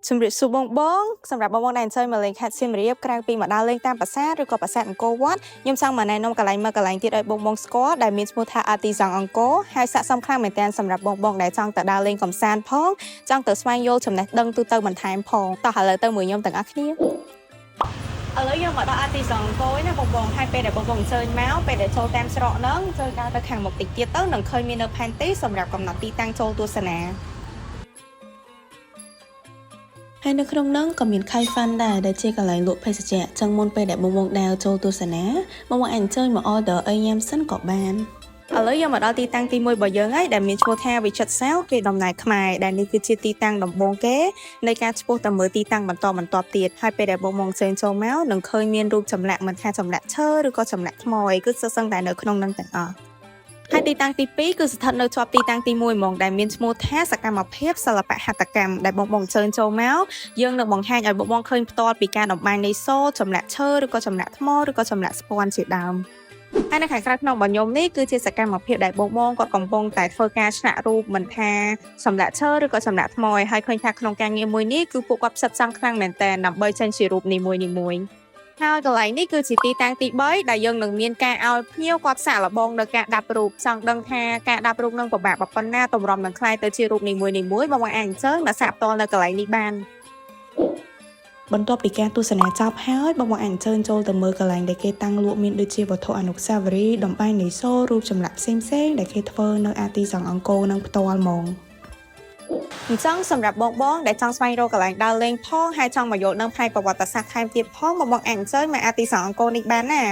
ជំរាបសួរបងសម្រាប់បងដែលអញ្ជើញមកលេងខេត្តសៀមរាបក្រៅពីមកដើរលេងតាមប្រាសាទឬក៏ប្រាសាទអង្គរវត្តខ្ញុំចង់មកណែនាំកន្លែងមកកន្លែងទៀតឲ្យបងស្គាល់ដែលមានឈ្មោះថា Artisan អង្គរហើយស័ក្តិសមខ្លាំងមែនទែនសម្រាប់បងដែលចង់ទៅដើរលេងកម្សាន្តផងចង់ទៅស្វែងយល់ចំណេះដឹងទូទៅបន្ថែមផងតោះឥឡូវទៅមួយខ្ញុំទាំងអស់គ្នាឥឡូវយើងមកដល់ Artisan អង្គរណាបងហើយពេលដែលបងអញ្ជើញមកពេលដែលចូលតាមច្រកហ្នឹងចូលដើរទៅខាងមុខតិចទៀតទៅនឹងឃើញមាននៅផែនទីសម្រាប់កំណត់ទីតាំងចូលទស្សនាហើយនៅក្នុងនោះក៏មានខៃហ្វាន់ដែរដែលជាកន្លែងលក់ភេសជ្ជៈចឹងមុនពេលដែលបងដើរចូលទស្សនាបងអញ្ជើញមក order អីញ៉ាំសិនក៏បានឥឡូវយើងមកដល់ទីតាំងទី1របស់យើងហើយដែលមានឈ្មោះថាវិចិត្រសាវគេដំណើរខ្មែរដែលនេះគឺជាទីតាំងដំបូងគេនៃការឆ្ពោះទៅមើលទីតាំងបន្តទៀតហើយពេលដែលបងអញ្ជើញចូលមកនឹងឃើញមានរូបចម្លាក់មិនថាចម្លាក់ឈើឬក៏ចម្លាក់ថ្មអីគឺសុទ្ធសឹងតែនៅក្នុងនឹងទាំងអស់ហើយទីតាំងទី2គឺស្ថិតនៅជាប់ទីតាំងទី1ហ្មងដែលមានឈ្មោះថាសកម្មភាពសិល្បៈហត្ថកម្មដែលបងអញ្ជើញចូលមកយើងនឹងបង្ហាញឲ្យបងឃើញផ្ទាល់ពីការតម្បាញនៃសូត្រចម្លាក់ឈើឬក៏ចម្លាក់ថ្មឬក៏ចម្លាក់ស្ពាន់ជាដើមហើយនៅខាងក្រៅក្នុងរបស់ខ្ញុំនេះគឺជាសកម្មភាពដែលបងគាត់កំពុងតែធ្វើការឆ្លាក់រូបមិនថាចម្លាក់ឈើឬក៏ចម្លាក់ថ្មហើយឃើញថាក្នុងការងារមួយនេះគឺពួកគាត់ផ្សិតផ្សំខ្លាំងមែនតើដើម្បីចេញជារូបនីមួយហើយកន្លែងនេះគឺជាទីតាំងទី3ដែលយើងនឹងមានការឲ្យភ្ញៀវគាត់សាកល្បងនៅការដាប់រូបចង់ដឹងថាការដាប់រូបនឹងពិបាកប៉ុណ្ណាតម្រាំនឹងខ្លាយទៅជារូបនីមួយបងអាចអញ្ជើញមកសាកផ្ទាល់នៅកន្លែងនេះបានបន្ទាប់ពីការទស្សនាចប់ហើយបងអញ្ជើញចូលទៅមើលកន្លែងដែលគេតាំងលក់មានដូចជាវត្ថុអនុស្សាវរីយ៍តម្បាញនៃសូររូបចម្លាក់ផ្សេងដែលគេធ្វើនៅArtisanអង្គរនឹងផ្ទាល់ហ្មងអញ្ចឹងសម្រាប់បងដែលចង់ស្វែងរកកន្លែងដើរលេងផងហើយចង់មកយល់ដឹងផ្នែកប្រវត្តិសាស្ត្រថែមទៀតផងបងអញ្ជើញមកArtisanអង្គរនេះបានណា